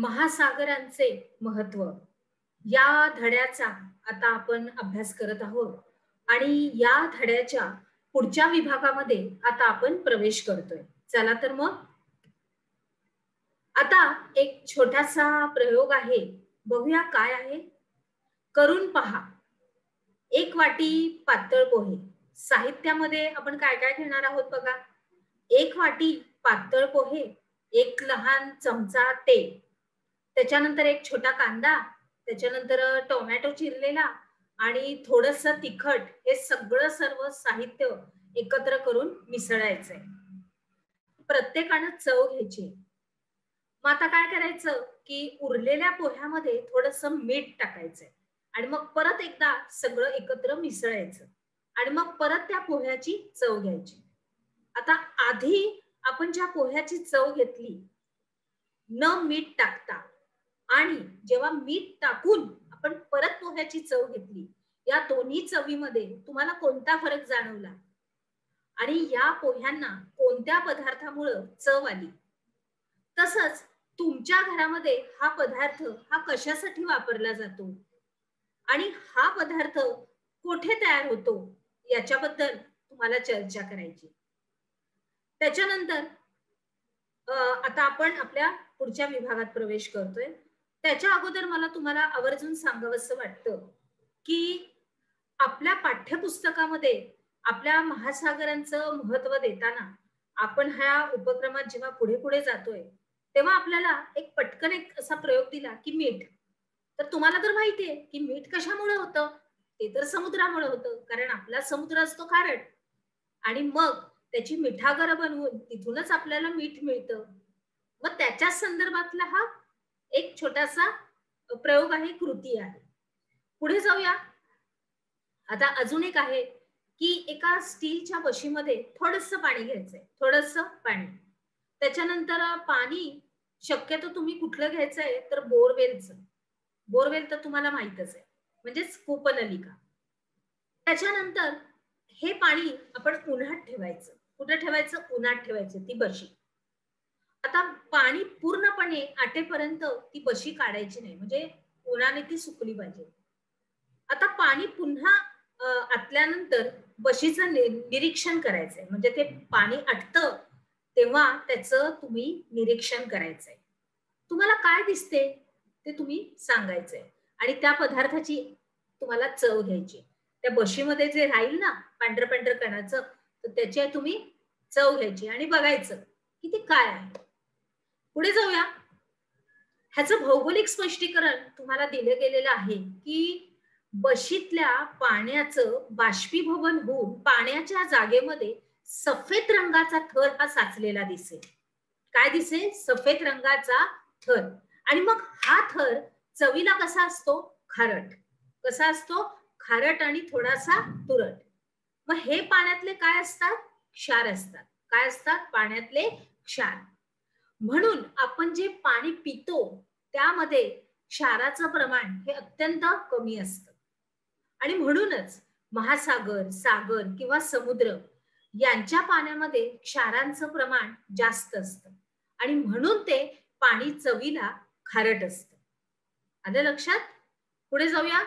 महासागरांचे महत्व या धड्याचा आता आपण अभ्यास करत आहोत आणि या धड्याच्या पुढच्या विभागामध्ये आता आपण प्रवेश करतोय. चला तर मग आता एक छोटासा प्रयोग आहे. बघूया काय आहे. करून पहा. एक वाटी पातळ पोहे. साहित्यामध्ये आपण काय काय घेणार आहोत बघा. एक वाटी पातळ पोहे, एक लहान चमचा तेल, त्याच्यानंतर एक छोटा कांदा, त्याच्यानंतर टोमॅटो चिरलेला आणि थोडंसं तिखट. हे सगळं सर्व साहित्य एकत्र करून मिसळायचंय. प्रत्येकानं चव घ्यायची. मग आता काय करायचं की उरलेल्या पोह्यामध्ये थोडंसं मीठ टाकायचंय आणि मग परत एकदा सगळं एकत्र मिसळायचं आणि मग परत त्या पोह्याची चव घ्यायची. आता आधी आपण ज्या पोह्याची चव घेतली न मीठ टाकता आणि जेव्हा मीठ टाकून आपण परत पोह्याची चव घेतली, या दोन्ही चवीमध्ये तुम्हाला कोणता फरक जाणवला आणि या पोह्यांना कोणत्या पदार्थामुळे चव आली? तसंच तुमच्या घरामध्ये हा पदार्थ हा कशासाठी वापरला जातो आणि हा पदार्थ कुठे तयार होतो याच्याबद्दल तुम्हाला चर्चा करायची. त्याच्यानंतर आता आपण आपल्या पुढच्या विभागात प्रवेश करतोय. त्याच्या अगोदर मला तुम्हाला आवर्जून सांगावंसं वाटतं की आपल्या पाठ्यपुस्तकामध्ये आपल्या महासागरांचं महत्व देताना आपण ह्या उपक्रमात जेव्हा पुढे पुढे जातोय तेव्हा आपल्याला एक पटकन एक असा प्रयोग दिला की मीठ. तर तुम्हाला तर माहितीये की मीठ कशामुळे होतं. ते तर समुद्रामुळे होतं, कारण आपला समुद्र असतो खारट आणि मग त्याची मिठागरं बनवून तिथूनच आपल्याला मीठ मिळतं. मग त्याच्या संदर्भातला हा एक छोटासा प्रयोग आहे, कृती आहे. पुढे जाऊया. आता अजून एक आहे की एका स्टीलच्या बशीमध्ये थोडंसं पाणी घ्यायचंय, थोडंसं पाणी. त्याच्यानंतर पाणी शक्यतो तुम्ही कुठलं घ्यायचंय तर बोरवेलचं. बोरवेल तर तुम्हाला माहीतच आहे, म्हणजेच कूपनलिका. त्याच्यानंतर हे पाणी आपण उन्हात ठेवायचं. कुठं ठेवायचं? उन्हात ठेवायचं ती बशी. आता पाणी पूर्णपणे आटेपर्यंत ती बशी काढायची नाही, म्हणजे उन्हाने ती सुकली पाहिजे. आता पाणी पुन्हा आटल्यानंतर बशीचं निरीक्षण करायचंय, म्हणजे ते पाणी आटतं तेव्हा त्याचं तुम्ही निरीक्षण करायचंय. तुम्हाला काय दिसते ते तुम्ही सांगायचंय आणि त्या पदार्थाची तुम्हाला चव घ्यायची. त्या बशीमध्ये जे राहील ना पांढरं पांढरं कणाचं, तर त्याची तुम्ही चव घ्यायची आणि बघायचं की ते काय आहे. पुढे जाऊया. ह्याचं भौगोलिक स्पष्टीकरण तुम्हाला दिलं गेलेलं आहे की बशीतल्या पाण्याचं बाष्पीभवन होऊन पाण्याच्या जागेमध्ये सफेद रंगाचा थर हा साचलेला दिसेल. काय दिसेल? सफेद रंगाचा थर. आणि मग हा थर चवीला कसा असतो? खारट. कसा असतो? खारट आणि थोडासा तुरट. मग हे पाण्यातले काय असतात? क्षार असतात. काय असतात? पाण्यातले क्षार. म्हणून आपण जे पाणी पितो त्यामध्ये क्षाराचं प्रमाण हे अत्यंत कमी असतं आणि म्हणूनच महासागर, सागर किंवा समुद्र यांच्या पाण्यामध्ये क्षारांचं प्रमाण जास्त असतं आणि म्हणून ते पाणी चवीला खारट असतं. आलं लक्षात? पुढे जाऊया.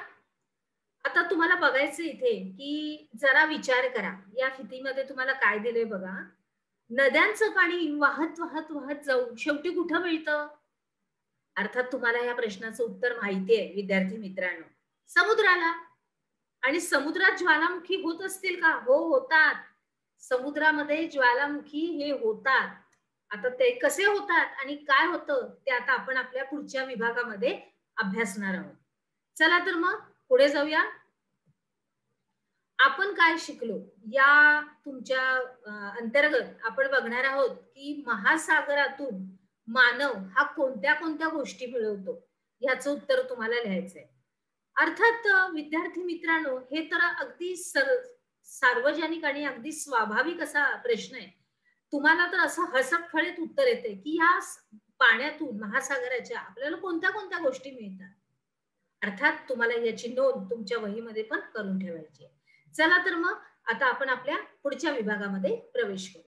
आता तुम्हाला बघायचं इथे की जरा विचार करा. या फितीमध्ये तुम्हाला काय दिलंय बघा. नद्यांचं पाणी वाहत वाहत वाहत जाऊन शेवटी कुठं मिळतं? अर्थात तुम्हाला या प्रश्नाचं उत्तर माहिती आहे विद्यार्थी मित्रांनो. समुद्राला. आणि समुद्रात ज्वालामुखी होत असतील का? हो, होतात. समुद्रामध्ये ज्वालामुखी हे होतात. आता ते कसे होतात आणि काय होतं ते आता आपण आपल्या पुढच्या विभागामध्ये अभ्यासणार आहोत. चला तर मग पुढे जाऊया. आपण काय शिकलो या तुमच्या अंतर्गत आपण बघणार आहोत की महासागरातून मानव हा कोणत्या कोणत्या गोष्टी मिळवतो याचं उत्तर तुम्हाला लिहायचंय. अर्थात विद्यार्थी मित्रांनो, हे तर अगदी सार्वजनिक आणि अगदी स्वाभाविक असा प्रश्न आहे. तुम्हाला तर असं हसत-खेळत उत्तर येते की या पाण्यातून महासागराच्या आपल्याला कोणत्या कोणत्या गोष्टी मिळतात. अर्थात तुम्हाला याची नोंद तुमच्या वहीमध्ये पण करून ठेवायची आहे. चला तर मग आता आपण आपल्या पुढच्या विभागामध्ये प्रवेश करू.